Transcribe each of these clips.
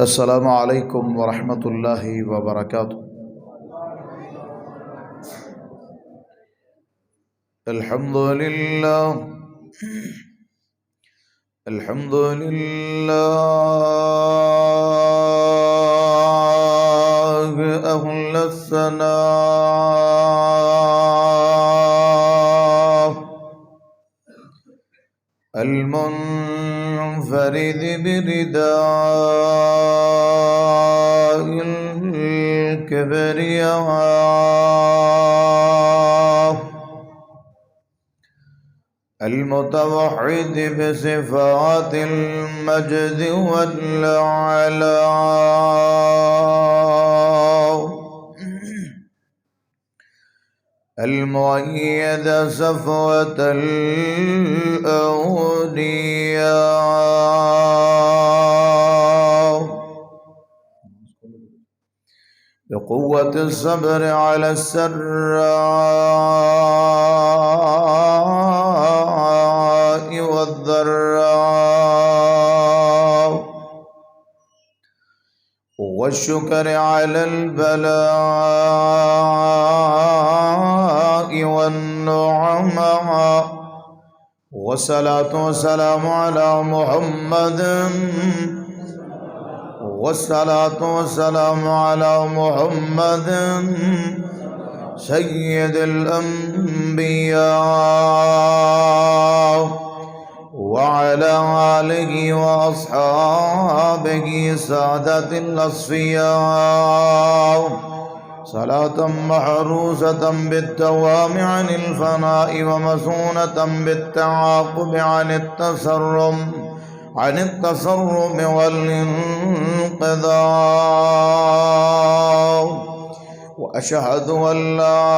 السلام علیکم ورحمۃ اللہ وبرکاتہ۔ الحمد للہ الحمد للہ اہل الثناء المنفرد برداء الكبرياء المتوحد بصفات المجد والعلاء المؤيد صفوة الأولياء بقوة الصبر على السراء والضراء والشكر على البلاء والنعماء والصلاة والسلام على محمد والصلاة والسلام على محمد سيد الأنبياء وعلى آله وأصحابه سادة الأصفياء صلاة محروسة بالدوام عن الفناء ومصونة بالتعاقب عن التسرب والانقضاء. وأشهد أن لا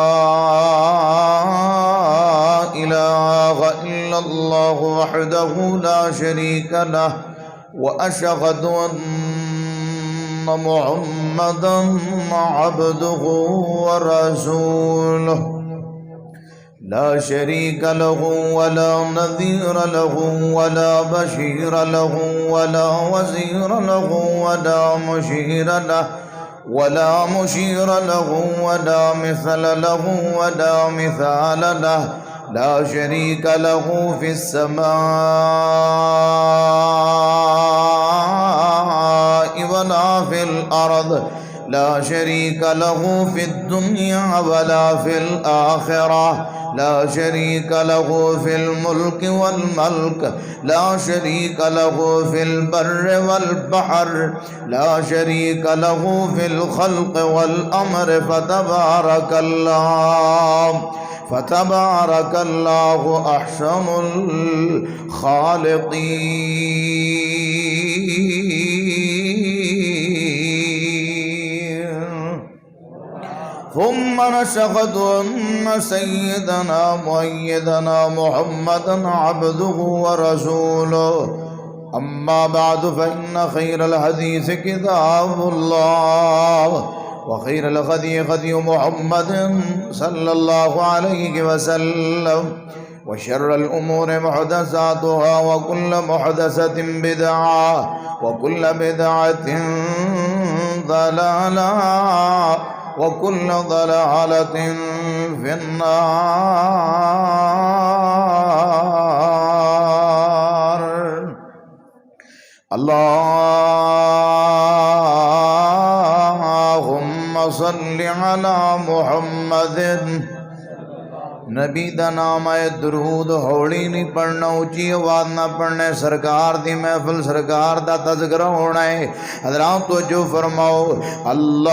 إله إلا الله وحده لا شريك له وأشهد أن محمدا عبده ورسوله لا شريك له ولا نذير له ولا بشير له ولا وزير له ولا مشير له ولا مشير له ولا مثل له ولا مثال له لا شريك له في السماء ولا في الأرض لا شريك له في الدنيا ولا في الآخرة لا شريك له في الملك والملك لا شريك له في البر والبحر لا شريك له في الخلق والأمر فتبارك الله أحسن الخالقين. ثم نشهد أن سيدنا ومؤيدنا محمدا عبده ورسوله. أما بعد فإن خير الحديث كتاب الله وخير الهدي هدي محمد صلى الله عليه وسلم وشر الأمور محدثاتها وكل محدثة بدعة وكل بدعة ضلالة وكل ضلالة في النار. اللهم صل على محمد. نبی دا نام ہے درود ہوڑی نہیں پڑھنا، اونچی آواز نہ پڑھنا، سرکار دی محفل سرکار دا تذکرہ ہونا ہے. حضرات توجہ فرماؤ. اللہم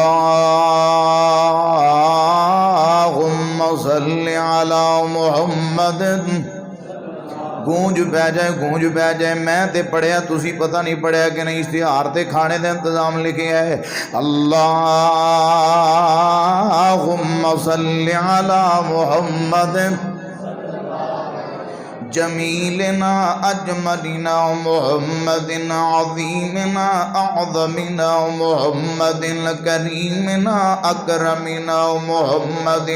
صل علی محمد. گونج پہ جائے میں تے پڑھیا تسی پتہ نہیں پڑھیا کہ نہیں، اشتہار تے کھانے دے انتظام لکھے ہے. اللہم صل علی محمد. جميلنا أجملنا محمد عظيمنا أعظمنا محمد كريمنا أكرمنا محمد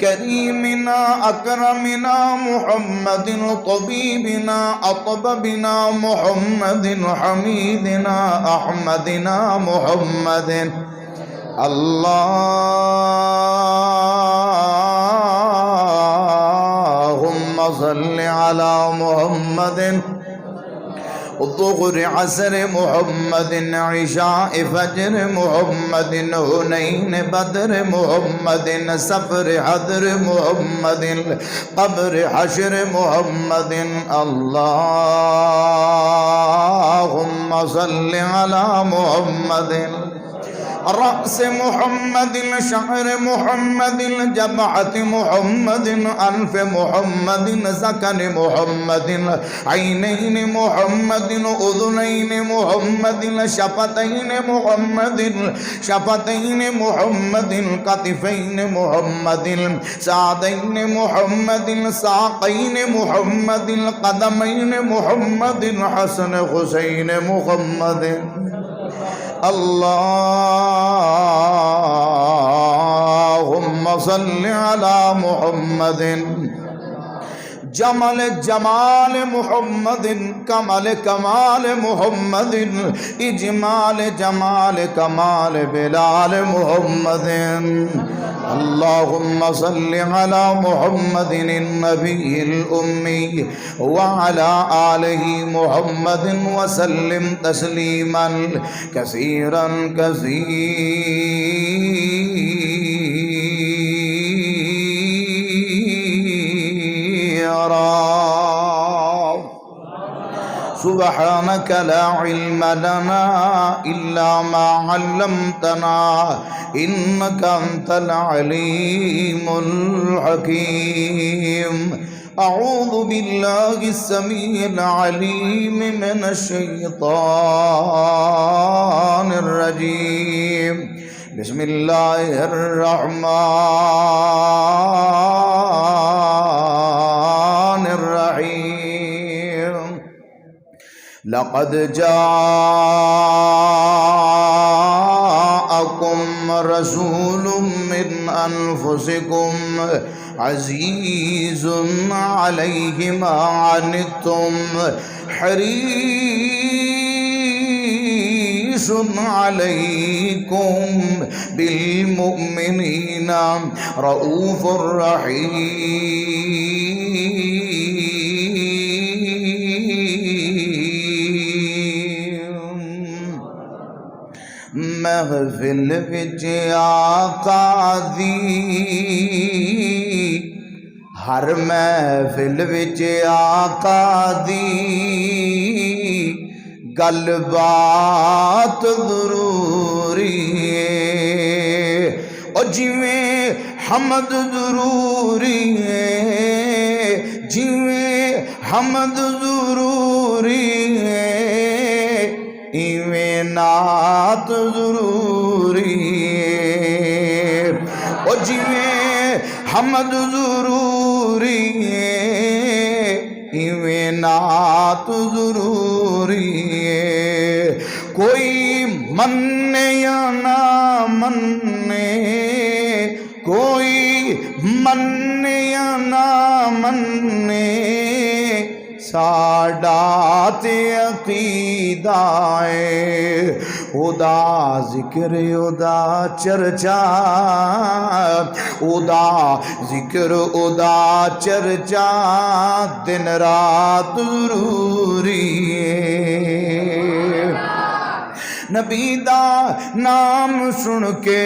كريمنا أكرمنا محمد طبيبنا أطببنا محمد حميدنا أحمدنا محمد اللهم صل على محمد الظهر عصر محمد عشاء فجر محمد حنين بدر محمد سفر حضر محمد قبر حشر محمد اللهم صل على محمد رأس محمد شعر محمد جبهة محمد أنف محمد سكن محمد عينين محمد أذنين محمد شفتين محمد كتفين محمد ساعدين محمد ساقين محمد قدمين محمد حسن حسين محمد اللهم صل على محمد جمال جمال محمد کمال کمال محمد اجمال جمال کمال بلال محمد اللهم صل على محمد النبي الأمي وعلى آله محمد وسلم تسليما كثيرا سبحانك لا علم لنا إلا ما علمتنا إنك أنت العليم الحكيم أعوذ بالله السميع العليم من الشيطان الرجيم بسم الله الرحمن الرحيم لقد جاءكم رسول من أنفسكم عزيز عليه ما عنتم حريص عليكم بالمؤمنين رؤوف رحيم محفل وچ آقا دی ہر محفل وچ آقا دی گل بات ضروری ہے او جویں حمد ضروری ہے جویں حمد ضروری ہے ایویں نعت ضروری ہے او جویں حمد ضروری ہے ایویں نعت ضروری ہے کوئی مننے یا نہ مننے کوئی مننے یا نہ مننے ساڈا تے عقیدہ ہے ادا ذکر ادا چرچا ادا ذکر ادا چرچا دن رات ضروری ہے نبی دا نام سن کے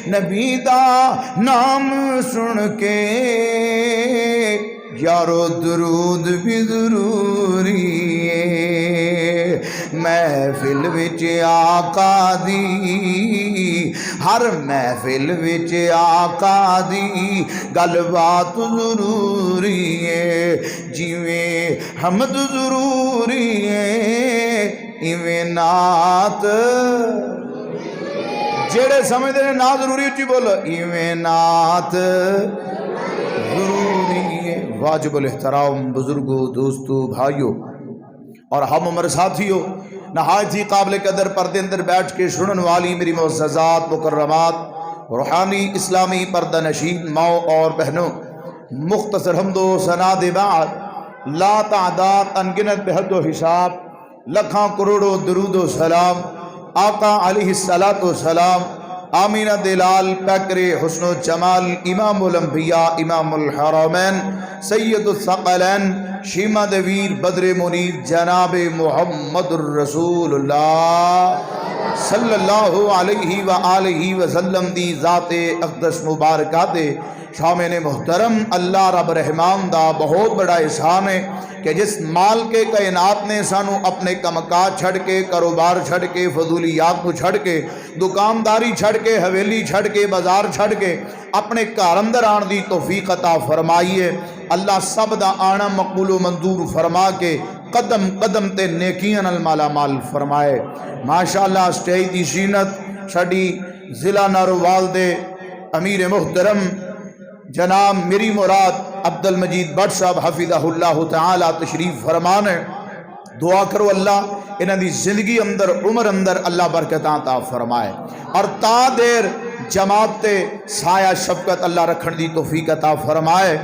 نبی دا نام سن کے یارو درود بھی ضروری ہے محفل وچ آقا دی ہر محفل وچ آقا دی گل بات ضروری ہے جویں حمد ضروری ہے ایویں نعت جڑے سمجھدے نے نعت ضروری اچھی بولو ایویں نعت ضروری ہے واجب الاحترام بزرگوں، دوستوں، بھائیوں اور ہم عمر ساتھیوں، نہایت ہی قابل قدر پردے اندر بیٹھ کے سنن والی میری معززات، مکرمات، روحانی اسلامی پردہ نشین ماؤں اور بہنوں، مختصر حمد و ثنا دے بعد لا تعداد انگنت بحد و حساب لکھاں کروڑوں درود و سلام آقا علیہ الصلاۃ والسلام آمینہ دلال پیکر حسن و جمال امام الانبیاء امام الحرمین سید الثقلین شیمہ دویر بدر منیر جناب محمد الرسول اللہ صلی اللہ علیہ وآلہ وسلم دی ذات اقدس مبارکہ دے شامن محترم اللہ رب رحمان دا بہت بڑا احسان ہے کہ جس مال کے کائنات نے سانو اپنے کمکات چھڑ کے، کاروبار چھڑ کے، فضولیات کو چھڑ کے، دکانداری چھڑ کے، حویلی چھڑ کے، بازار چھڑ کے اپنے گھر اندر آن دی توفیق عطا فرمائیے۔ اللہ سب دا آنا مقبول و منظور فرما کے قدم قدم تے نیکیاں نال مالا مال فرمائے۔ ماشاءاللہ سٹیج دی زینت ساڈی ضلع نارووال دے امیر محترم جناب میری مراد عبد المجید بٹ صاحب حفظہ اللہ تعالی تشریف فرمان ہے۔ دعا کرو اللہ انہاں دی زندگی اندر عمر اندر اللہ برکتاں عطا فرمائے اور تا دیر جماعت تے سایہ شفقت اللہ رکھن دی توفیق عطا فرمائے۔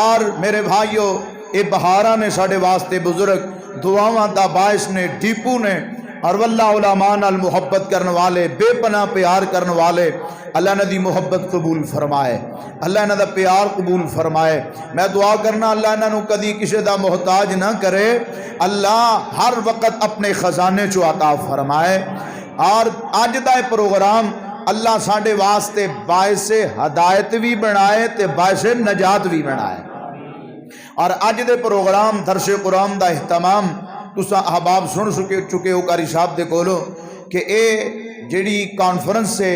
اور میرے بھائیو اے بہاراں نے ساڈے واسطے بزرگ دعاواں دا باعث نے، ڈیپو نے اور واللہ علماء نال محبت کرنے والے، بے پناہ پیار کرنے والے، اللہ نے دی محبت قبول فرمائے، اللہ نے دا پیار قبول فرمائے۔ میں دعا کرنا اللہ نے کدی کسی دا محتاج نہ کرے، اللہ ہر وقت اپنے خزانے چو عطا فرمائے۔ اور اج دا پروگرام اللہ ساڈے واسطے باعث ہدایت بھی بنائے تے باعث نجات بھی بنائے۔ اور اج دے پروگرام درس قرآن دا اہتمام تساں احباب سن چکے ہو قاری صاحب دے کولو کہ اے جڑی کانفرنس سے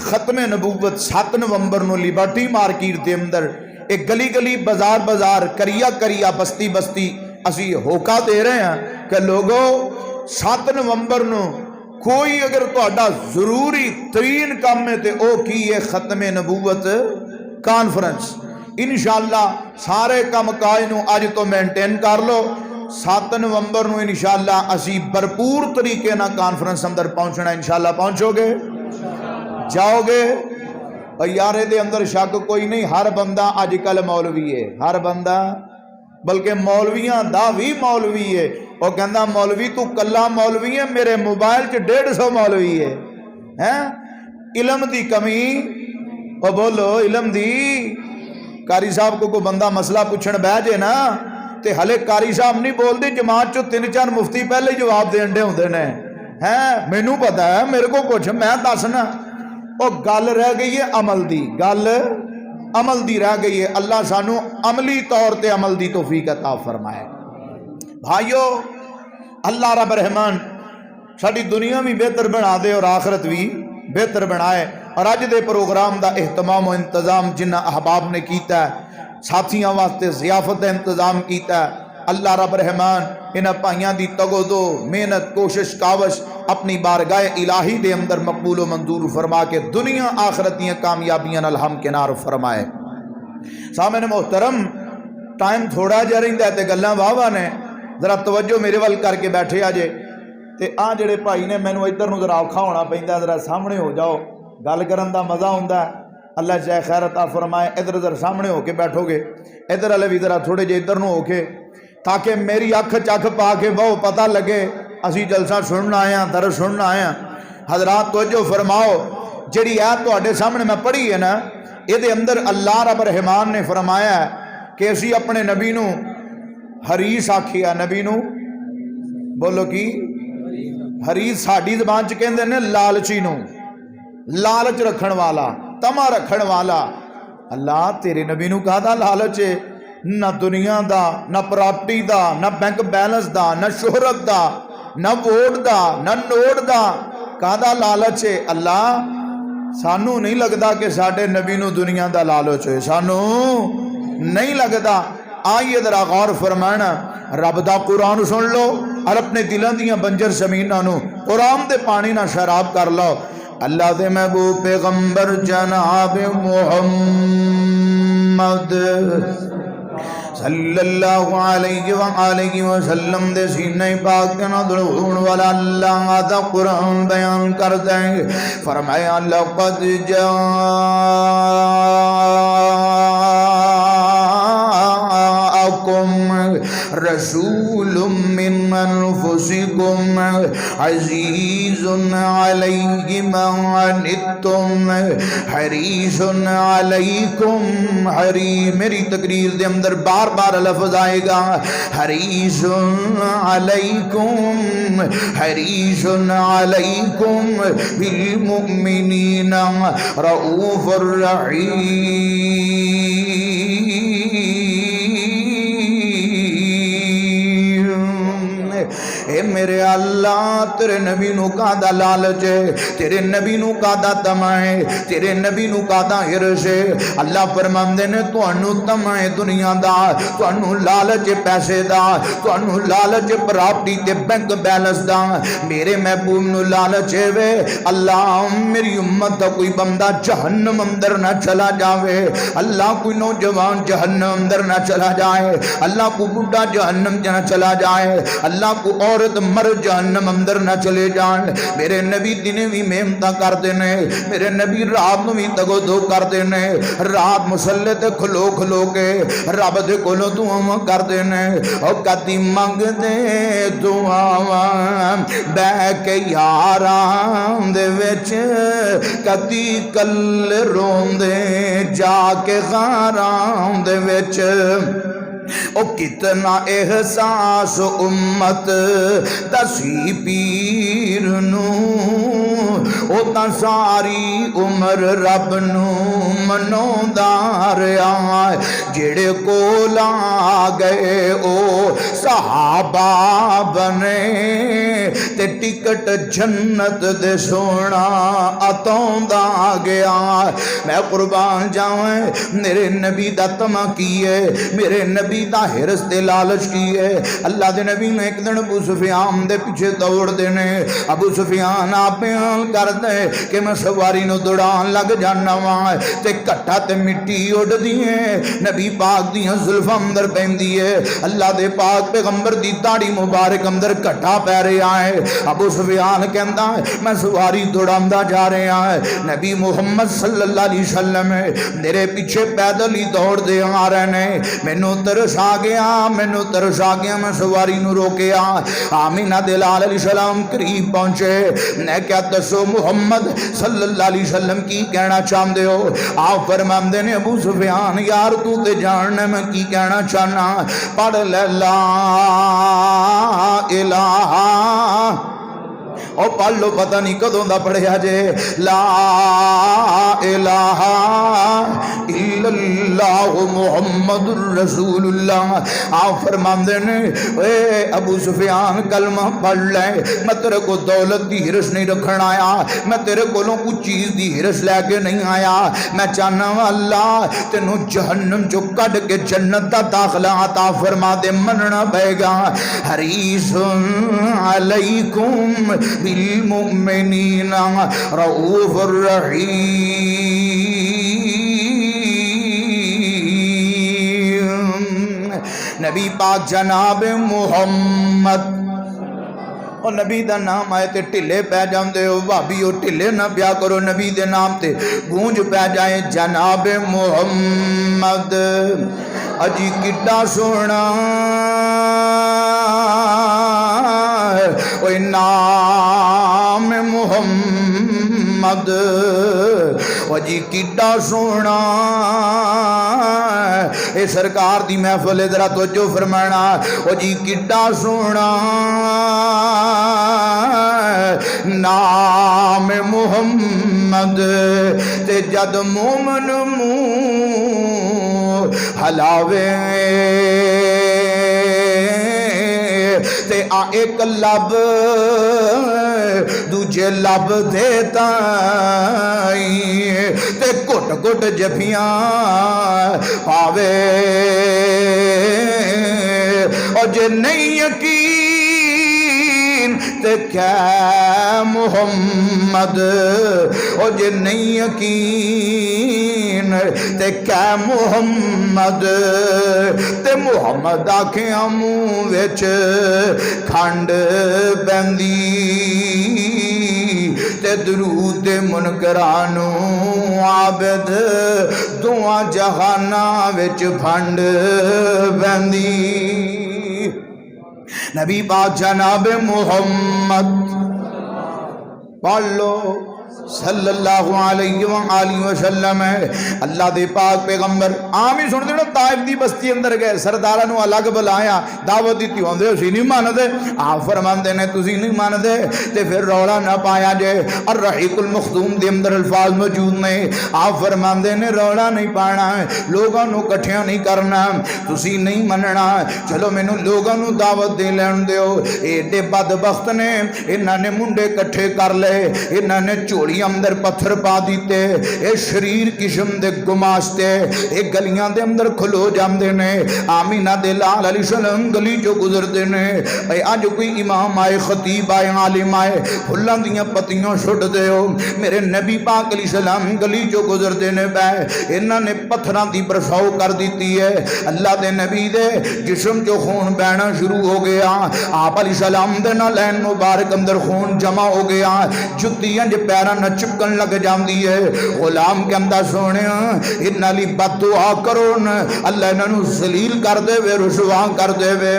ختم نبوت 7 نومبر نو لیبرٹی مارکیٹ دے اندر ایک گلی گلی بازار بازار کریا کریا بستی بستی اسی ہوکا دے رہے ہیں کہ لوگوں 7 نومبر نو کوئی اگر تہاڈا ضروری ترین کام ہے تے او کی ہے ختم نبوت کانفرنس۔ انشاءاللہ سارے کام کاج نو اج تو مینٹین کر لو، 7 نومبر نو انشاءاللہ اسی بھرپور طریقے نہ کانفرنس اندر پہنچنا، انشاءاللہ پہنچو گے، جاؤ گے۔ اور یارے دے اندر شک کوئی نہیں، ہر بندہ اج کل مولوی ہے، ہر بندہ، بلکہ مولویاں دا بھی مولوی ہے۔ وہ کہندا مولوی تو کلا مولوی ہے، میرے موبائل چ 150 مولوی ہے۔ علم دی کمی، او بولو علم دی۔ قاری صاحب کو کوئی بندہ مسئلہ پوچھن بہ جے نا تے ہلے قاری صاحب نہیں بول دی، جماعت چو 3-4 مفتی پہلے جواب دین دے ہوندے نے، مینوں پتہ ہے، میرے کو کچھ میں دسنا۔ او گل رہ گئی ہے عمل دی، گل عمل دی رہ گئی ہے۔ اللہ سانو عملی طور تے عمل دی توفیق عطا فرمائے۔ بھائیو اللہ رب رحمان ساری دنیا بھی بہتر بنا دے اور آخرت بھی بہتر بنائے۔ اور اج دے پروگرام دا اہتمام و انتظام جنہ احباب نے کیتا ہے، ساتھیاں واسطے ضیافت دا انتظام کیتا ہے، اللہ رب رحمان انہاں پائیاں دی تگو دو محنت کوشش کاوش اپنی بارگاہ الہی دے اندر مقبول و منظور فرما کے دنیا آخرت دیاں کامیابیاں نال ہم کنار فرمائے۔ سامعین محترم ٹائم تھوڑا جا رہندا ہے تے گلاں واہ نے، ذرا توجہ میرے ول کر کے بیٹھے آجے تے آ جڑے بھائی نے مینوں ادھر نوں ذرا اوکھا ہونا پیندا، ذرا سامنے ہو جاؤ، گل کرن دا مزہ ہوندا ہے۔ اللہ چاہے خیر عطا فرمائے۔ ادھر ذرا سامنے ہو کے بیٹھو گے، ادھر والے بھی ذرا تھوڑے جے ادھر نوں ہو کے، تاکہ میری اکھ چکھ پا کے بہو پتہ لگے اسی جلسہ سننا آئے ہیں، درس سننا آئے ہیں۔ حضرات توجہ فرماؤ، جڑی آیت تواڈے سامنے میں پڑھی ہے نا، یہ دے اندر اللہ رب رحمان نے فرمایا ہے کہ اسی اپنے نبی نو حریص آکھیا، نبی نو بولو کی حریص ساڈی زبان چ کہندے نے لالچی نو، لالچ رکھن والا، تما رکھن والا۔ اللہ تیرے نبی نو کہا دا لالچ ہے، نہ دنیا دا، نہ پراپرٹی دا، نہ بینک بیلنس دا، نہ شہرت دا، نہ ووٹ دا، نہ نوٹ دا، کہا دا لالچ ہے۔ اللہ سانو نہیں لگدا کہ ساڈے نبی نو دنیا دا لالچ ہے، سانو نہیں لگدا۔ آئیے ذرا غور فرمانا، رب دا قرآن سن لو اور اپنے دلان دیاں بنجر زمیناں نو قرآن دے پانی نہ شراب کر لو۔ اللہ دے محبوب پیغمبر جناب محمد صلی اللہ علیہ وآلہ وسلم دے سینے پاک کے نظرون والا اللہ دا قرآن بیان کر دیں. فرمایا لقد جاءکم رسول من انفسکم عزیز علیہ ما عنتم حریص علیکم. میری تقریر دے اندر بار بار لفظ آئے گا حریص علیکم، حریص علیکم بالمؤمنین رؤوف الرحیم. اے میرے اللہ تیرے نبی نو کا دا لالچ ہے، تیرے نبی نو کا دا طمع ہے، تیرے نبی نو کا دا ہرس ہے. اللہ فرماندے نے تانوں طمع ہے دنیا دا، تانوں لالچ پیسے دا، تانوں لالچ پراپرٹی تے بینک بیلنس دا. میرے محبوب نو لالچ ہے وے اللہ میری امت دا کوئی بندہ جہنم اندر نہ چلا جاوے، اللہ کوئی نوجوان جہنم اندر نہ چلا جائے، اللہ کو بڈھا جہنم نہ چلا جائے، اللہ کو عورت مر جہنم اندر نہ چلے جان. میرے نبی دن بھی محنت کرتے نے، میرے نبی رات نو بھی تگو دو کرتے نے، رات مسلے تے کھلو کھلو کے رب دے کولوں دعاواں کرتے نے. او کدی منگ دے دعاواں بہ کے یاراں دے وچ، کدی کل روندے جا کے غاراں دے وچ. او کتنا احساس امت دسی پیر نو، او تا ساری عمر رب نو منوندا رہیا. جڑے کول آ گئے او صحابہ بنے تے ٹکٹ جنت دے سونا اتوندا گیا. میں قربان جاواں میرے نبی دا طمع کیے، میرے نبی دا ہرس تے لالچ کی ہے. اللہ دے نبی نے ایک دن ابو سفیان دے پیچھے دوڑ دینے. ابو سفیان آپ بیان کر دے کہ میں سواری نو دوڑان لگ جانا وہاں تے کٹا تے مٹی اڑ دیئے. نبی پاک دیاں زلفاں اندر پہن دیئے، اللہ دے پاک پیغمبر دی داڑھی مبارک اندر کٹا پہ رہے آئے. ابو سفیان کہندا ہے میں سواری دوڑاندہ جا رہے آئے، نبی محمد صلی اللہ علیہ وسلم میرے پیچھے پیدل ہی دوڑ دے آ رہے نے. مینوں ترس آ گیا، مینوں ترس آ گیا، میں سواری نو روکیا. آمینہ دے لال علیہ السلام قریب پہنچے. میں کیا دسو محمد صلی اللہ علیہ وسلم کی کہنا چاہتے ہو؟ آپ فرماندے نے ابو سفیان یار تو تے جاننے میں کی کہنا چاہنا. پڑھ لے لا الہ، اور پڑھ لو پتہ نہیں کدوں دا پڑھیا جے. لا الہ الا اللہ محمد الرسول اللہ. آپ فرماندے نے اے ابو سفیان کلمہ پڑھ لے، میں تیرے کو دولت دی ہرس نہیں رکھن آیا، میں تیرے کولوں کوئی چیز دی ہرس لے کے نہیں آیا. میں چاہنا اللہ تینوں جہنم جو کڈ کے جنت دا داخلہ عطا فرما دے، مننا پے گا. حریص علیکم بالمؤمنین رؤوف الرحیم. نبی پاک جناب محمد، اور نبی دا نام آئے تے ٹھلے پہ جاندے ہو بھابی ہو، ٹھلے نہ پیا کرو، نبی دے نام تے گونج پہ جائے جناب محمد. اجی کڈا سونا اوے نام محمد، اجی کڈا سونا. اے سرکار دی محفل ذرا توجہ فرمانا. او جی کڈا سونا نام محمد، تے جد مومن منہ ہلاوے تے آ ایک لب دوجے لب دیتا تے گھٹ گھٹ جفیاں پاوے. اور جے نہیں یقین تے کہ محمد، او جے نہیں یقین تے کہ محمد، تے محمد آکھیاں منہ وچ کھنڈ پیندی، تے درود منکرانو عابد دعا جہانا وچ پھنڈ پیندی۔ نبی پاک جناب محمد پڑھ لو صلی اللہ علیہ وآلہ وسلم ہے۔ اللہ دے پاک پیغمبر عام ہی سن دینا طائف دی بستی اندر گئے، سردارہ نو الگ بلایا، دعوت دیتی ہوندے اسی نہیں مان دے، آپ فرمان دے نے تسی نہیں مان دے، تے پھر روڑا نہ پایا جے۔ الرحیق المختوم دے اندر الفاظ موجود نے، آپ فرمان دے نے روڑا نہیں پانا، لوگاں نو کٹھیاں نہیں کرنا، تسی نہیں مننا، چلو میں نو لوگاں نو دعوت دے لین دیو۔ ایڈے بدبخت نے انہاں نے منڈے کٹھے کر لے، انہاں نے چوڑی اندر پتھر پا دیتے، اے شریر قسم دے گماشتے، اے گلیاں دے اندر کھلو جاندے نے، آمینہ دے لال علیہ السلام گلی جو گزر دے نے، اے آج کوئی امام آئے، خطیب آئے، عالم آئے، پھلاں دیاں پتیاں چھوٹ دے ہو، میرے نبی پاک علیہ السلام گلی جو گزر دے نے بے، انہاں نے پتھراں دی برساؤ کر دیتی ہے، اللہ دے نبی دے جسم جو خون بہنا شروع ہو گیا، آپ علیہ السلام دے نہ لین مبارک اندر خون جمع ہو گیا، جتیاں جو پیران چپکن لگ جاندی ہے۔ غلام کے اندر سونے انہاں لی بد دعا کرو، اللہ انہوں ذلیل کر دے وے، رسوا کر دے وے۔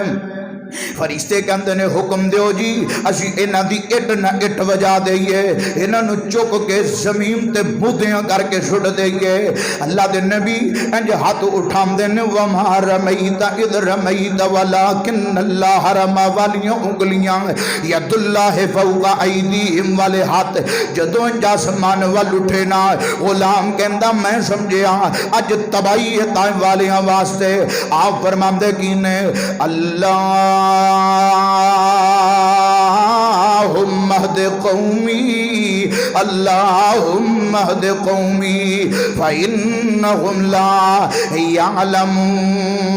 فرشتے کہندے نے حکم دیو جی اسی انہاں دی اٹ نہ اٹ وجا دئیے، انہاں نو چک کے زمین تے بودیاں کر کے چھڑ دئیے۔ اللہ دے نبی انج ہاتھ اٹھام دے نے وما رمیت اذ رمیت ولکن اللہ رما، والیاں انگلیاں ید اللہ فوق ایدیہم والے ہاتھ جدوں انج آسمان وال اٹھے نا، غلام کہندا میں سمجھیا اج تباہی ہے طائف والیاں واسطے۔ آپ فرماندے کینے اللہم اہد قومی، اللہم اہد قومی فإنہم لا یعلمون۔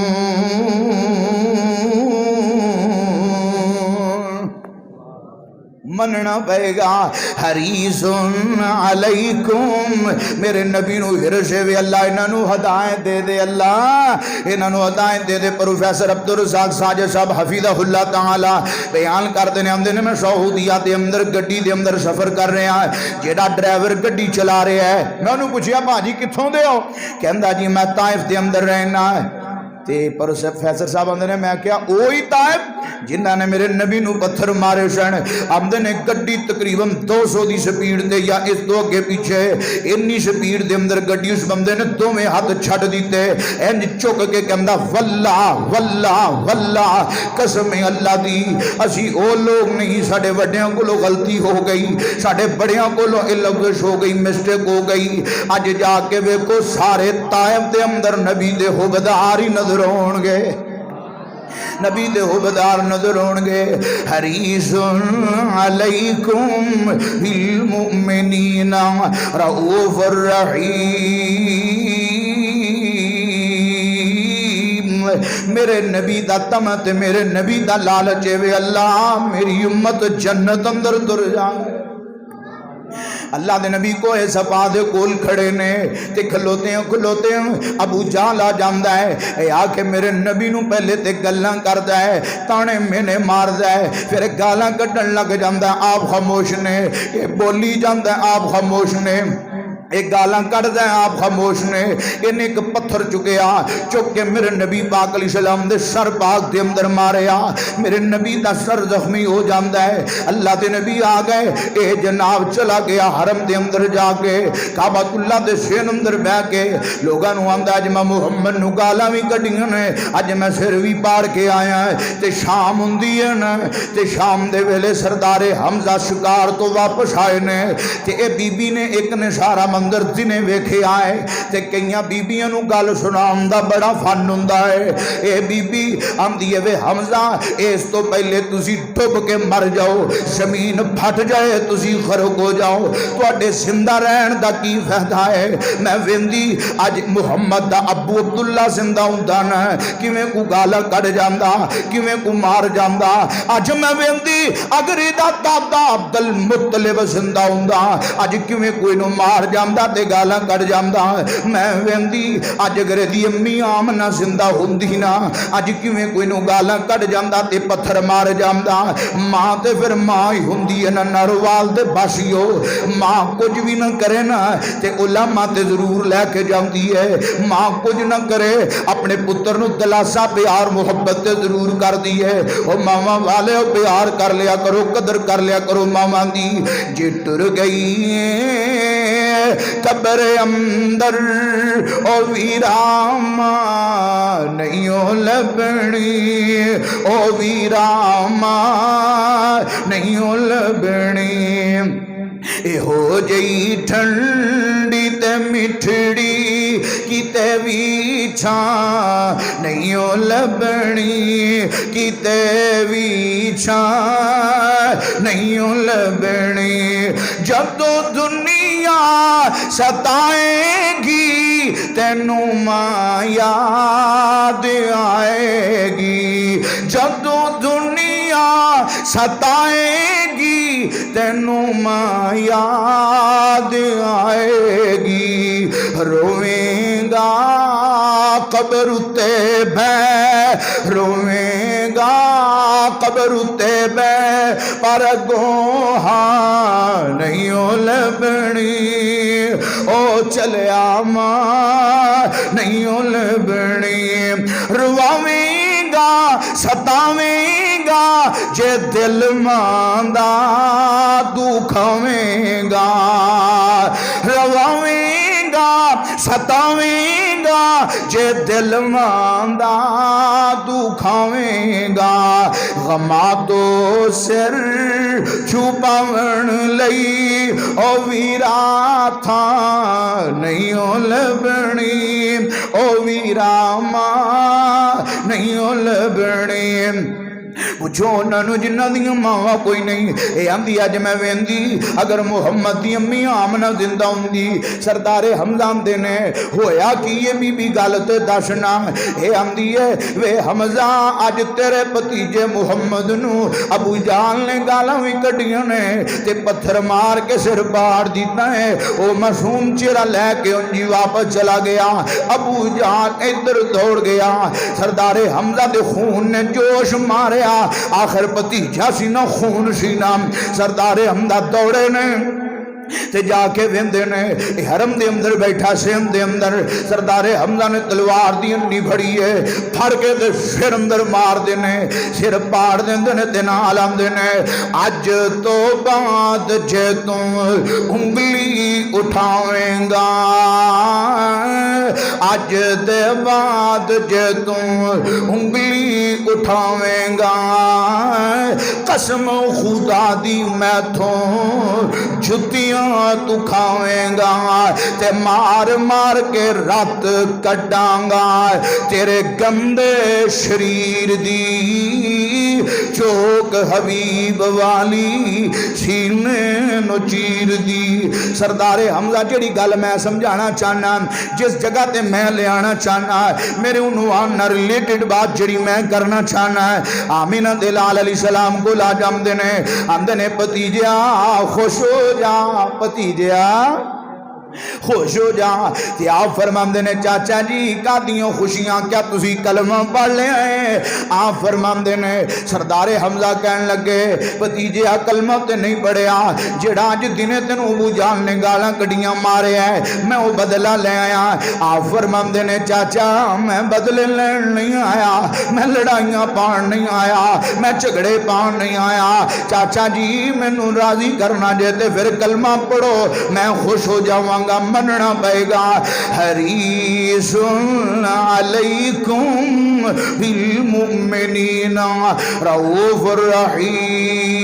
مننا پائے گا حریص علیکم، میرے نبی نو ہرشے وے اللہ انہاں نو ہدایت دے دے، اللہ انہاں نو ہدایت دے دے۔ پروفیسر عبدالرزاق ساجد صاحب حفظہ اللہ تعالی بیان کرتے ہیں، ہم نے میں سعودیہ دے اندر گڈی دے اندر سفر کر رہے ہیں، جیڑا ڈرائیور گڈی چلا رہے ہے، میں انہوں پوچھیا بھاجی کتھوں دے ہو؟ کہندا جی میں طائف دے اندر رہنا ہے۔ تے پروفیسر صاحب آندے نے میں کیا اوہی طائف جنہاں نے میرے نبی نو پتھر مارے سن؟ آمدے نے گڈی تقریباً 200 دی سپیڈ دے یا اس دو کے پیچھے انی سپیڈ دے اندر گڈی اس بندے نے دو میں ہاتھ چھڑ دیتے، اینج چک کے کہندا واللہ واللہ واللہ قسم اللہ دی اسی او لوگ نہیں، ساڑھے وڈیاں کو لو غلطی ہو گئی، ساڑھے بڑیاں کو لو علوش ہو گئی، مسٹیک ہو گئی، آج جا کے ویکو سارے طائف دے اندر نبی دے حبداری نظر ہونگے، نبی دے حبدار نظر ہونگے۔ حریص علیکم بالمؤمنین رؤوف الرحیم، میرے نبی دا تمت، میرے نبی دا لالچے وے اللہ میری امت جنت اندر در جائے۔ اللہ دے نبی کو اے صفا دے کول کھڑے نے تے کھلوتے ہیں ابو جہل آ جاندا ہے، اے آ کے میرے نبی نو پہلے تے گلاں کردا ہے، تانے مینے ماردا ہے، پھر گالاں کڈن لگ جاندا ہے، آپ خاموش نے، اے بولی جاندا ہے آپ خاموش نے، ایک گالاں کر دیں آپ خاموش نے، انہیں ایک پتھر چکیا چک کے میرے نبی پاک علیہ السلام دے سر پاک دے اندر ماریا، میرے نبی دا سر زخمی ہو جاندہ ہے۔ اللہ دے نبی آگئے، اے جناب چلا گیا حرم دے اندر جا کے کعبۃ اللہ دے سین اندر بہ کے لوگاں نو آندا اج میں محمد نو گالاں وی کڈیاں نے، اج میں سر وی پاڑ کے آیا ہے، تے شام ہوندی ہے نا، تے شام دے ویلے سردار حمزہ شکار تو واپس آئے نے، تے اے بی بی نے ایک نشارہ اندر جنے ویکھے آئے تے کئیاں بیبیاں نو گل سناون دا بڑا فن ہوندا ہے۔ اے بی بی آندی ہے وے حمزہ اس تو پہلے تسی ڈب کے مر جاؤ، زمین پھٹ جائے تسی غرق ہو جاؤ، تواڈے زندہ رہن دا کی فائدہ ہے؟ میں ویندی اج محمد دا ابو عبداللہ زندہ ہوندا نا، کیویں کو گالا کڈ جاندا، کیویں کو مار جاندا، اج میں ویندی اگر دا دادا عبد المطلب زندہ ہوندا اج کیویں کوئی نو مار جاندا تے گالاں کڈ جاندا میں ویندی اج اگر دی امی آمنہ زندہ ہوندی نا اج کیویں کوئی نو گالاں کڈ جاندا تے پتھر مار جاندا ماں تے پھر ماں ہی ہوندی ہے نا نروال دے باشیو ماں کچھ بھی نہ کرے نا تے علماء تے ضرور لے کے جاندی ہے ماں کچھ نہ کرے اپنے پتر نو دلاسا پیار محبت تے ضرور کر دی ہے او ماما والے پیار کر لیا کرو قدر کر لیا کرو ماما دی جی ٹر گئی قبر اندر او ویراما نہیں او لبنی او ویراما نہیں او لبنی اے ہو جئی ٹھنڈی تے مٹھڑی کیتے وی چھاں نہیں او لبنی کیتے وی چھاں نہیں او لبنی جدو دنیا ستائے گی تینوں ماں یاد آئے گی جدو دنیا ستائے گی تینوں ماں یاد آئے گی روئیں گا قبر تے بے روئیں گا قبر تے بے پر گوہاں نہیں او لبنی او چلیا ماں نہیں او لبنی رواویں گا ستاویں گا جے دل ماندا دکھاویں گا رواویں گا ستاویں گا جے دل ماندا دکھاویں گا غما تو سر چھپاون لئی او ویرا تھا نہیں او لبنی او ویرا ماں نہیں او لبنی پوچھو انہوں جنہ دیاں ماں کوئی نہیں اے آندی اج میں ویندی اگر محمد دی امی آمنہ زندہ ہوندی سردار حمزہ دے نے ہویا کہ یہ بی گالت داشنا اے آندی ہے وے حمزہ اج تیرے پتیجے محمد نو ابو جان نے گالاں وی کڈیاں نے تے پتھر مار کے سر پاڑ دیتا ہے او معصوم چہرہ لے کے انجی واپس چلا گیا ابو جان ادھر دوڑ گیا سردار حمزہ دے خون نے جوش ماریا آخر پتیجا سی نا خون سی نا سردار حمزہ دوڑے نے تے جا کے ویندے نے حرم دے اندر بیٹھا سیم دے اندر سردار حمزہ نے تلوار دی انڈی بھڑی ہے پھڑ کے دے سر اندر مار دینے سر پاڑ دینے تے نال آمدے نے اج تو بعد جے تم انگلی اٹھاویں گا اج دے بعد جے تم انگلی اٹھاویں گا قسم خدا دی میں تھوں جھتیاں تو کھاویں گا تے مار مار کے رات کڈاں گا تیرے گندے شریر دی چوک حبیب والی سینے نو چیر دی سردار حمزہ جڑی گل میں سمجھانا چاہنا جس جگہ تے میں لے آنا چاہنا میرے عنوان نہ ریلیٹڈ بات جڑی میں کرنا چاہنا ہے آمینہ دلال علیہ السلام کو لا جام دینے اندنے پتیجیا خوش ہو جا پتیجیا خوش ہو جا تے آپ فرماندے نے چاچا جی کادیوں خوشیاں کیا تسی کلمہ پڑھ لے آئے آپ فرماندے نے سردار حمزہ کہن لگے پتیجے کلمہ تے نہیں پڑھیا جڑا اج دنے تینوں ابو جان نے گالاں کڈیاں مارے ہیں میں وہ بدلہ لے آیا آپ فرماندے نے چاچا میں بدلے لین نہیں آیا میں لڑائیاں پان نہیں آیا میں جھگڑے پان نہیں آیا چاچا جی مینوں راضی کرنا جے تے پھر کلمہ پڑھو میں خوش ہو جاواں گا مننا پائے گا حریص علیکم بالمؤمنین رؤوف الرحیم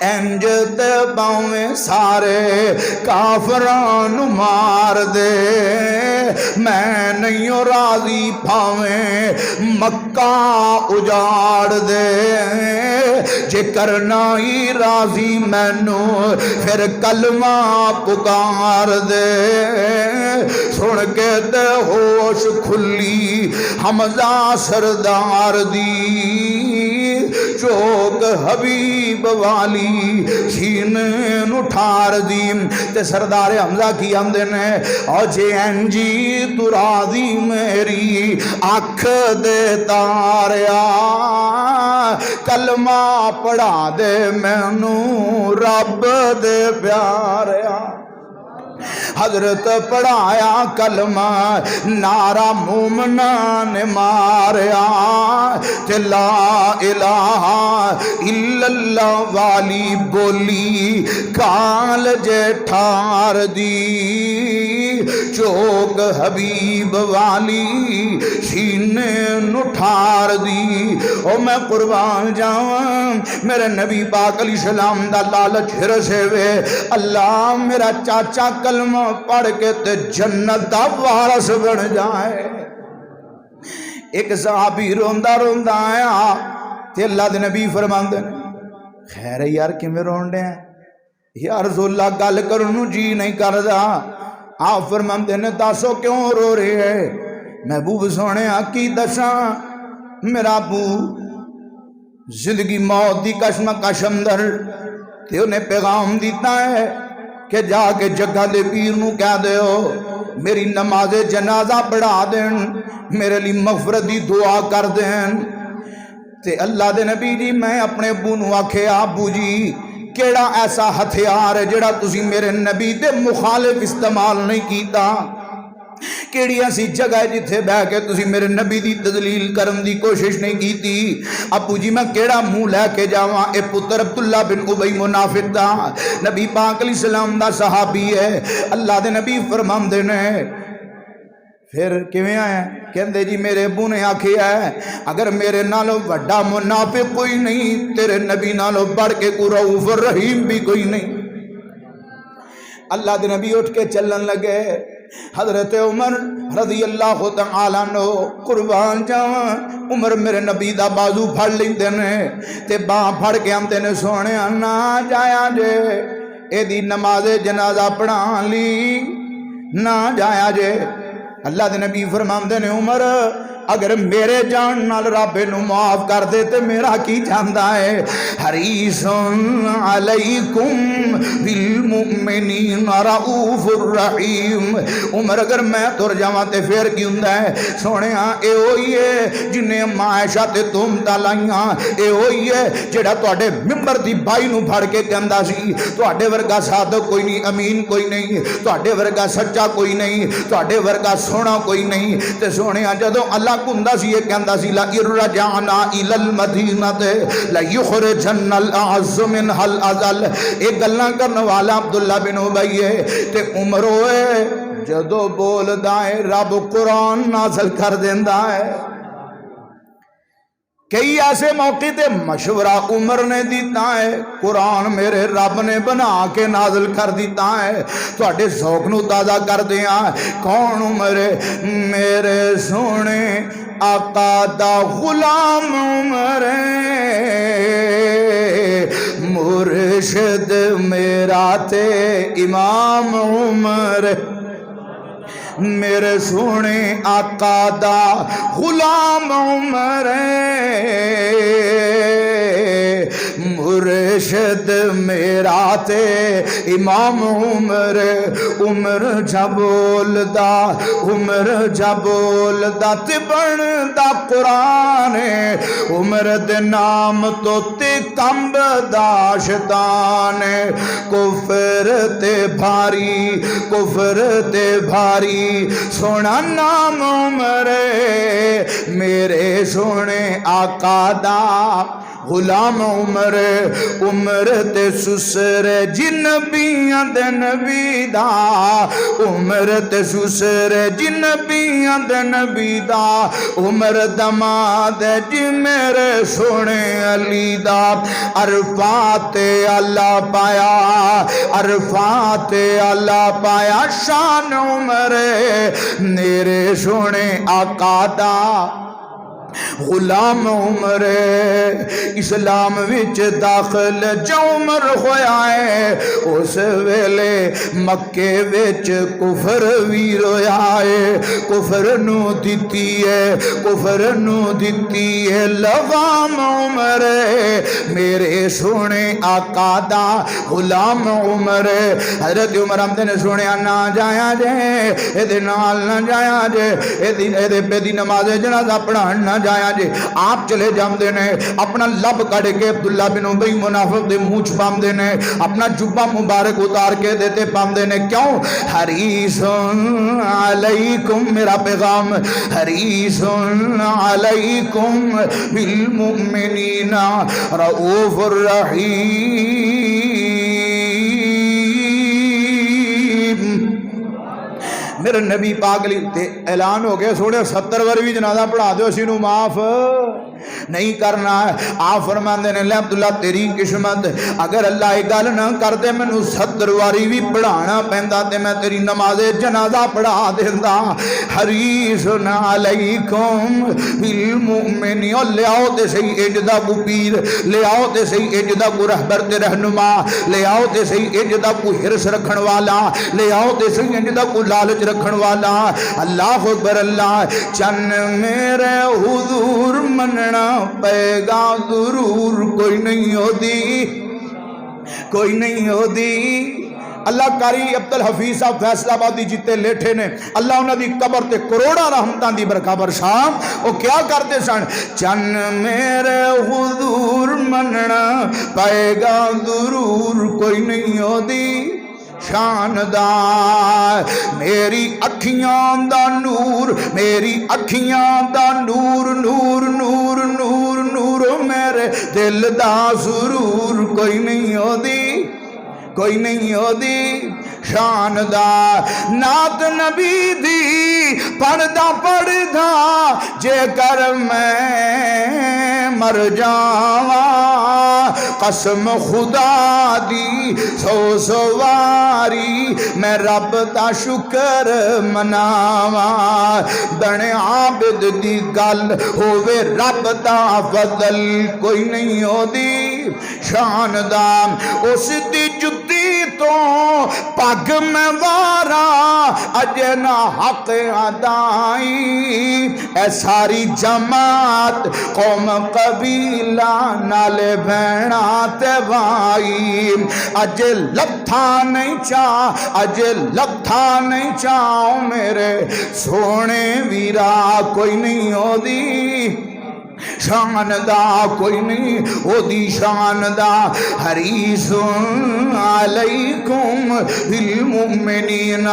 and تے باویں سارے کافران مار دے میں نہیں راضی بھاویں مکہ اجاڑ دے جے کرنا ہی راضی مینو پھر کلمہ پکار دے سن کے تے ہوش کھلی حمزہ سردار دی چوک حبیب والی سینے نٹھار دی تے سردار حمزہ کی آمدے نے او جے انجی تو راضی میری آنکھ دے تاریا کلمہ پڑھا دے مینو رب دے پیاریا حضرت پڑھایا کلمہ نعرہ مومنہ نے ماریا تے لا الہ الا اللہ والی بولی کال جے ٹھار دی چوک حبیب والی سینے نٹھار دی او میں قربان جاؤں میرے نبی پاک علیہ السلام دا لالچ ہرسے وے اللہ میرا چاچا کلمہ پڑھ کے تے جنت دا وارث بن جائے ایک صحابی روندہ روندہ آیا تے اللہ دے نبی فرماندے خیر یار کیویں روندے ہیں یا رسول اللہ گل کرنوں جی نہیں کردا آپ فرماندے نے دسو کیوں رو رہے ہیں محبوب سونے کی دساں میرا ابو زندگی موت دی کشمکش اندر تے انہیں پیغام دیتا ہے کہ جا کے جگہ دے پیر نو کہہ دے ہو میری نماز جنازہ پڑھا دین میرے لیے مغفرت دی دعا کر دین تے اللہ دے نبی جی میں اپنے ابو نو آکھے ابو جی کیڑا ایسا ہتھیار ہے جڑا تسی میرے نبی دے مخالف استعمال نہیں کیتا کیڑی ایسی جگہ ہے جتھے بہ کے تسی میرے نبی دی تذلیل کرن دی کوشش نہیں کیتی ابو جی میں کیڑا منہ لے کے جاواں اے پتر عبداللہ بن ابی منافق دا نبی پاک علیہ السلام دا صحابی ہے اللہ دے نبی فرماندے نے پھر کیویں آیا کہندے جی میرے ابو نے آکھیا ہے اگر میرے نالوں وڈا منافق کوئی نہیں تیرے نبی نالوں بڑھ کے کوئی رؤوف الرحیم بھی کوئی نہیں اللہ دے نبی اٹھ کے چلن لگے حضرت عمر رضی اللہ تعالیٰ عنہ قربان جاواں عمر میرے نبی دا بازو پھڑ لیندے نے تے باں پھڑ کے آندے نے سونے نہ جایا جے اے دی نماز جنازہ پڑھا لی نہ جایا جے اللہ دے نبی فرماندے نے عمر اگر میرے جان نال رب نو معاف کر دے تے میرا کی جاندا ہے حریص علیکم بالمؤمنین رؤوف الرحیم عمر اگر میں تر جاواں تے پھر کی ہوندا ہے سونیا اے ہوئی ہے جنے معاشہ تے تم تلائیاں اے ہوئی ہے جڑا تواڈے ممبر دی بائی نو پھڑ کے کہندا سی تواڈے ورگا صادق کوئی نہیں امین کوئی نہیں تواڈے ورگا سچا کوئی نہیں تواڈے ورگا سونا کوئی نہیں تے سونیا جدوں اللہ کندہ سی یہ کہندہ سی لَإِرْرَجَعْنَا إِلَى الْمَدِينَةِ لَيُخْرِجَنَّ الْأَعَزُّ مِنْهَا الْأَذَلَّ ایک گلاں کرنے والا عبداللہ بن ابی ہے تے عمر ہوئے جدو بول دائیں رب قرآن نازل کر دیندہ ہے کئی ایسے موقع تے مشورہ عمر نے دیتا ہے قرآن میرے رب نے بنا کے نازل کر دیتا ہے تو اڈے ذوق نو تازہ کر دیا کون عمر میرے سونے آقا دا غلام عمر مرشد میرا تے امام عمر میرے سونے آقا دا غلام عمر مرشد میرا تے امام عمر عمر جا بولدا تے بندا قرآن عمر دے نام تو تے کمب دا شیطان کفر تے بھاری سونا نام عمر میرے سونے آقا دا غلام عمر عمر تے سسر جنبیاں دے نبی دا عمر تے سسر جنبیاں دے نبی دا عمر دماد جی میرے سونے علی دا عرفات اللہ پایا عرفات اللہ پایا شان عمر میرے سونے آقا دا غلام عمر اسلام وچ داخل جو عمر ہویا ہے اس ویلے مکے وچ کفر وی رویا ہے کفر نو دتی ہے لغام عمر میرے سونے آقا دا غلام عمر حضرت عمر آمدے نے سنیا نہ جایا جے اے نال نہ جایا جے اے پہ دی نماز جنازہ پڑھان نہ جایا جے آپ چلے جاندے نے اپنا لب کڑ کے عبداللہ بن ابی منافق دے منہ چ پاندے نے اپنا جبہ مبارک اتار کے دیتے پاندے نے کیوں حریص علیکم میرا پیغام حریص علیکم بالمؤمنین رؤوف الرحیم میرے نبی پاک تے اعلان ہو گیا سوڑے 70 ور بھی جنازہ پڑھا دو اسی نو معاف نہیں کرنا ہے آپ فرماندے نے لے عبداللہ تیری قسمت اگر اللہ ایک گل نہ کر دے میں 70 واری بھی پڑھانا پہندا تے میں تیری نماز جنازہ پڑھا دیندا حریص علیکم بالمؤمنین لے آؤ تے صحیح اجدا کو پیر لے آؤ تے صحیح اجدا کو رہبر تے رہنما لے آؤ تے صحیح اجدا کو حرص رکھن والا لے آؤ تے صحیح اجدا کو لالچ رکھن والا اللہ اکبر اللہ چن میرے حضور مننا پے گا ضرور کوئی نہیں ہو دی اللہ کاری عبدالحفیظ صاحب فیصلہ آبادی جیتے لیٹھے نے اللہ انہاں دی قبر تے کروڑا رحمتاں دی برکھا برشام وہ کیا کرتے سن چن میرے حضور مننا پائے گا ضرور کوئی نہیں ہو دی شاندار میری اکھیاں دا نور میری اکھیاں دا نور نور نور نور نور میرے دل دا سرور کوئی نہیں ہو دی شاندار نعت نبی دی پڑھدا جے کر میں مر جاواں قسم خدا دی سو واری میں رب دا شکر مناواں بنے عابد دی گل ہووے رب دا فضل کوئی نہیں ہو دی شاندار اس دی جتی تو پگ میں وارا اجے نہ حق ادائی اے ساری جماعت قوم قبیلہ نال بہنا تے بھائی اجے لتھا نہیں چاہوں میرے سونے ویرا کوئی نہیں ہو دی شاندہ کوئی نہیں ہو دی شاندہ حریص علیکم بالمؤمنین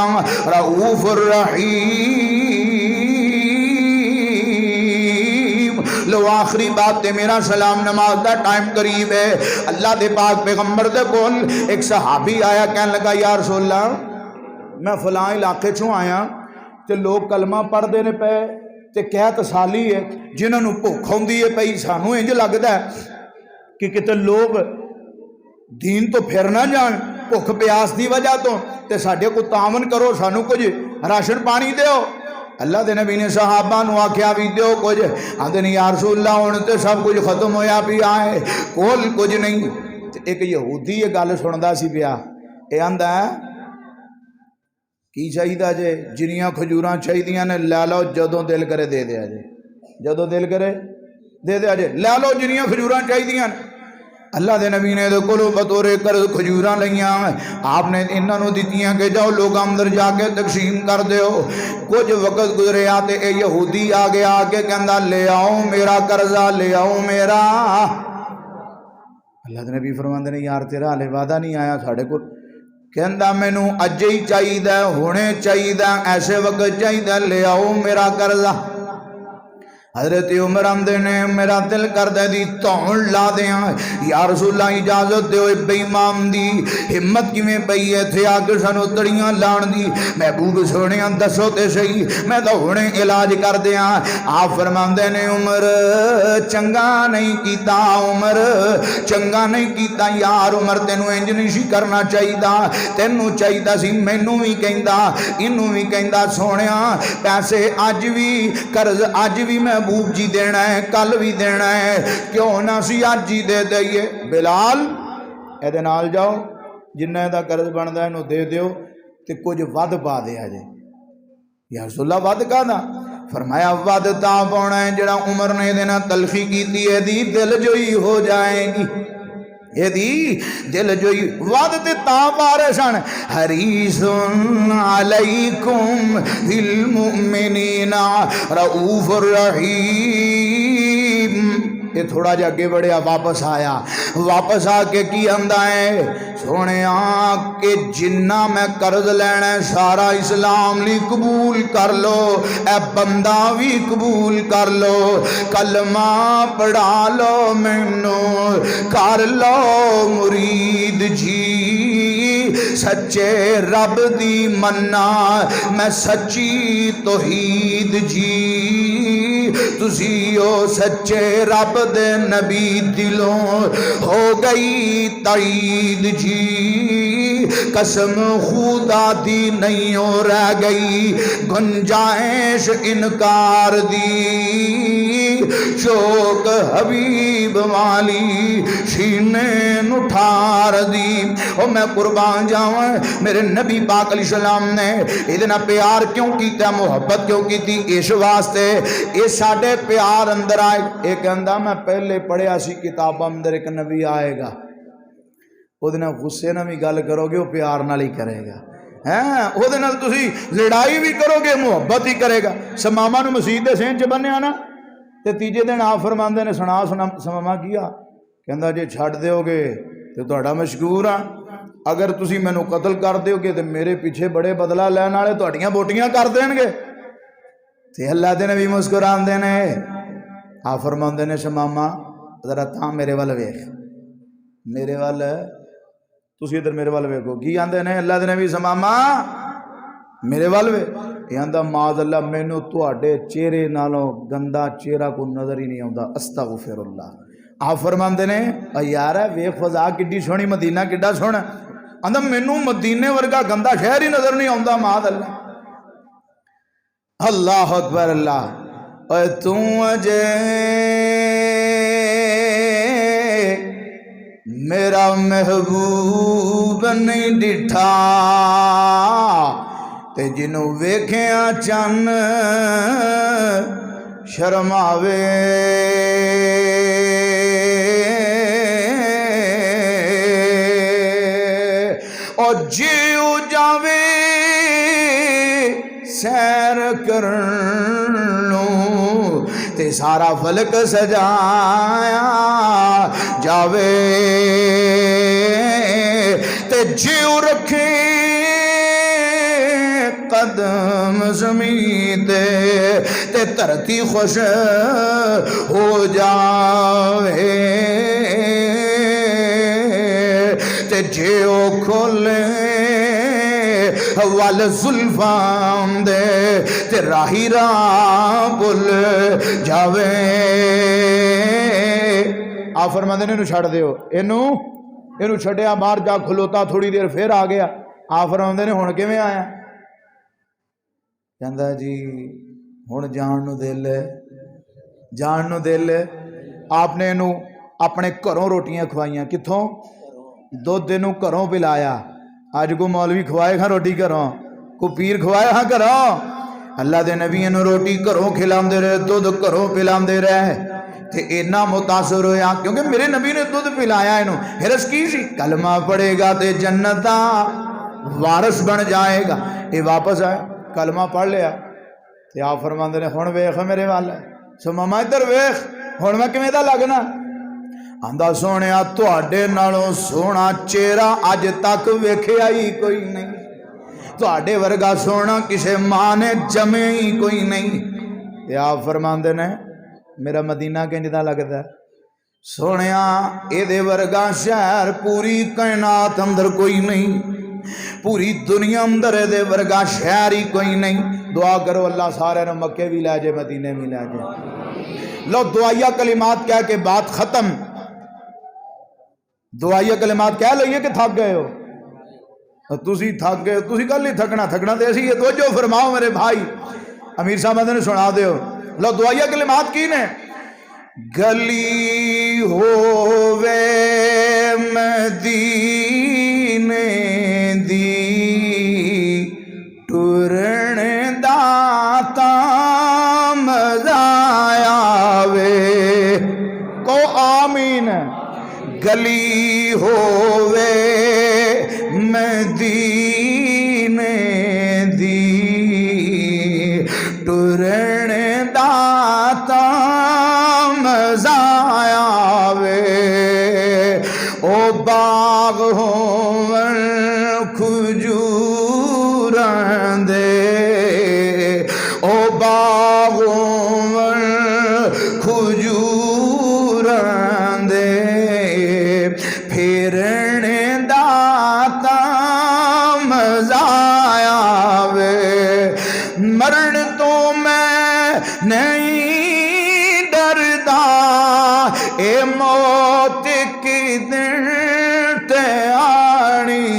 رؤوف الرحیم لو آخری بات تے میرا سلام نماز دا ٹائم قریب ہے اللہ دے پاک پیغمبر دے کول ایک صحابی آیا کہنے لگا یا رسول اللہ میں فلاں علاقے چوں آیا تے لوگ کلمہ پڑھ دینے پہ تے کہہ تسالی ہے جنہوں نے بھوک ہوندی ہے پئی سانو انج لگدا ہے کہ کتے لوگ دین تو پھر نہ جان بھوک پیاس دی وجہ تو تے ساڈے کو تعاون کرو سانو کچھ راشن پانی دیو اللہ دے نبی نے صحابہ نو آکھیا بھی دیو کچھ آندے نہیں یا رسول اللہ ہن تے سب کچھ ختم ہویا پیا ہے کول کچھ نہیں ایک یہودی یہ گل سندا سی پیا اے آندا ہے کی چاہیے جے جنیاں کھجوراں چاہیے نے لے لو جدوں دل کرے دے دیا جے جدوں دل کرے دے دیا جے لے لو جنیاں کھجوراں چاہیے اللہ دے نبی نے کولو بطورے کر کھجوراں لئیاں آپ نے انہاں نو دتیاں کہ جاؤ لوگ اندر جا کے تقسیم کر دیو کچھ وقت گزرے آتے اے یہودی آگے آگے کہندا لے آؤ میرا قرضہ لے آؤ میرا اللہ دے نبی فرماندے نے یار تیرا حالے وعدہ نہیں آیا ساڑھے کو کہندا مینوں اج ہی چاہیے ہونے چاہیے ایسے وقت چاہیے لے آؤ میرا قرضہ حضرت عمر آندے نے میرا دل کردے دی تون لا دیاں یا رسول اللہ اجازت دیو بے امام دی ہمت کیویں پئی ہے تھے آگ سانو تڑیاں لان دی محبوب سونیاں دسو تے صحیح میں تو ہنے علاج کر دیاں آپ فرماندے نے عمر چنگا نہیں کیتا عمر چنگا نہیں کیتا یار عمر تینوں انج نہیں سی کرنا چاہیدا تینوں چاہیدا سی مینوں وی کہندا اینوں وی کہندا سونیاں پیسے اج وی قرض اج وی محبوب جی دینا ہے کل بھی دینا ہے کیوں نہ سی اج جی دے دئیے بلال اے دے نال جاؤ جنہ دا قرض بندا ہے نو دے دیو تے کچھ ود پا دیا جے یا رسول اللہ ود کا دا فرمایا ود تا پاؤنا ہے جڑا عمر نے دینا تلخی کیتی ہے دی دل جوئی ہو جائے گی یہ دی دل جوئی ود تے تا پارے سن حریص علیکم بالمؤمنین رؤوف الرحیم یہ تھوڑا جا اگے بڑھیا واپس آ کے کی آندا ہے سونے کہ جنہ میں قرض لینا ہے سارا اسلام لی قبول کر لو اے بندہ بھی قبول کر لو کلمہ پڑھا لو مینو کر لو مرید جی سچے رب دی مننا میں سچی توحید جی تسیو سچے رب دے نبی دلوں ہو گئی تائید جی قسم خدا دی نہیں ہو رہ گئی گنجائش انکار دی شوق حبیب والی سینے نٹھار دی او میں قربان جاؤں میرے نبی پاک علیہ السلام نے اتنا پیار کیوں کیتا محبت کیوں کیتی اس واسطے اس ساڑھے پیار اندر آئے ایک اندہ میں پہلے پڑھیا سی کتاب اندر ایک نبی آئے گا وہ دن غصے نہ بھی گل کرو گے وہ پیار نہ ہی کرے گا وہ دن تسی لڑائی بھی کرو گے محبت ہی کرے گا سماما نو مسیح دے سین چ بنیا نا تے تیجے دن آپ فرماندے نے سنا سماما کیا کہندا جے چھڑ دیو گے تے تہاڈا مشکور ہاں اگر تسی مینوں قتل کر دیو گے تے میرے پیچھے بڑے بدلہ لین والے تہاڈیاں بوٹیاں کر دین گے تے اللہ دے نبی مسکراندے نے آپ فرماندے نے سماما ذرا تاں میرے ول ویکھ میرے ول تسی ادھر میرے ول ویکھو کی آندے نے اللہ دے نبی سماما میرے ول وے یہ آندا معاذ اللہ مینوں تواڈے چہرے نالوں گندا چہرہ کو نظر ہی نہیں آوندا استغفر اللہ آپ فرماندے نے یار ویکھ فضا کڈی سونی مدینہ کڈا سونا آندا مینوں مدینے ورگا گندا شہر ہی نظر نہیں آوندا معاذ اللہ اللہ اکبر اللہ اے تو اجے میرا محبوب نہیں ڈٹھا تے جنوں ویکھیاں چن شرماوے اور جیو جاوے سیر کرنوں تے سارا فلک سجایا جاوے تے جیو رکھے قدم زمین تے ترتی خوش ہو جاوے تے جیو کھولے وال زلفان دے تے راہی راہ بل جاوے آپ فرماندے نے انہوں چھڑ دیو انہوں چھڑیا باہر جا کھلوتا تھوڑی دیر پھر آ گیا آپ فرماندے نے ہن کیویں آیا کہندا جی ہن جان نو دل آپ نے انہوں اپنے گھروں روٹیاں کھوائیاں کتھوں دودھ انہوں گھروں پلایا آج کو مولوی کھوائے گا روٹی گھروں کو پیر کھوائے گا گھروں اللہ دے نبی انہوں روٹی گھروں کھلاندے رہے دودھ گھروں پلاندے رہے تے اینا متاثر ہویا کیونکہ میرے نبی نے دودھ پلایا انہوں حرس کی سی کلمہ پڑھے گا تے جنتا وارث بن جائے گا یہ واپس آئے کلمہ پڑھ لیا تے آپ فرماندے نے ہن ویکھ میرے وال سو ماما ادھر ویکھ ہن میں کیویں دا لگنا آندا سونیا تواڈے نالوں سونا چہرہ اج تک ویکھیا ہی کوئی نہیں تواڈے ورگا سونا کسے ماں نے جمے ہی کوئی نہیں تے آپ فرماندے نے میرا مدینہ کہندا لگدا ہے سونیا اے دے ورگا شہر پوری کائنات اندر کوئی نہیں، پوری دنیا اندر اے دے ورگا شہر ہی کوئی نہیں۔ دعا کرو اللہ سارے نو مکے بھی لے جائے مدینے بھی لے جائے۔ لو دعائیہ کلمات کہہ کے بات ختم۔ دعائیہ کلمات کہہ لئیے کہ تھک گئے ہو، تسی تھک گئے ہو، تسی کل نہیں تھکنا، تھکنا دے سی یہ توجہ فرماؤ میرے بھائی، امیر صاحب نے سنا دے ہو۔ لو دعائیہ کلمات کی نے گلی ہووے مدینے دی ٹرن داتا مزہ آوے، کو آمین۔ گلی ہووے مدینے دی ٹرن داتا مزہ آوے، او باغ ہون کھجوراں دے، او باغ ہون کھجوراں دے، پھرن داتا مزہ آوے، مرن تو میں نہیں ڈردا، اے موت کی دن تے آنی،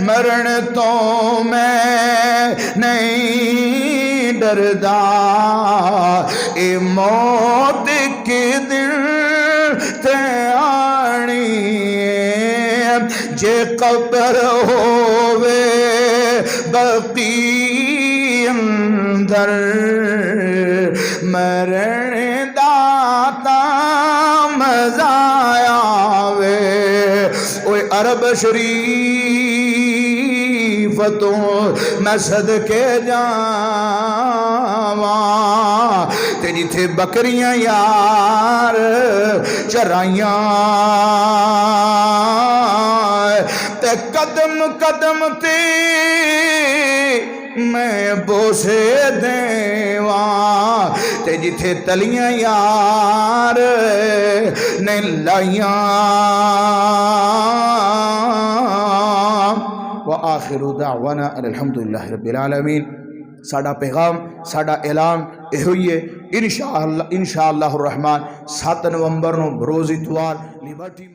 مرن تو میں نہیں ڈردا، اے موت کی دن تے آنی، جے قبر ہووے بقی اندر، مرن داتا مزہ آوے، اوے عرب شریف تو میں صدقے جاواں، تے جتھے بکریاں یار چرائیاں، تے قدم قدم تے میں بوسے دیواں، تے جتھے تلیاں یار نے لائیاں۔ وآخر دعوانا الحمدللہ رب العالمین۔ ساڈا پیغام ساڈا اعلان یہ ہوئی ہے انشاءاللہ الرحمن 7 نومبر نو بروز اتوار لیبرٹی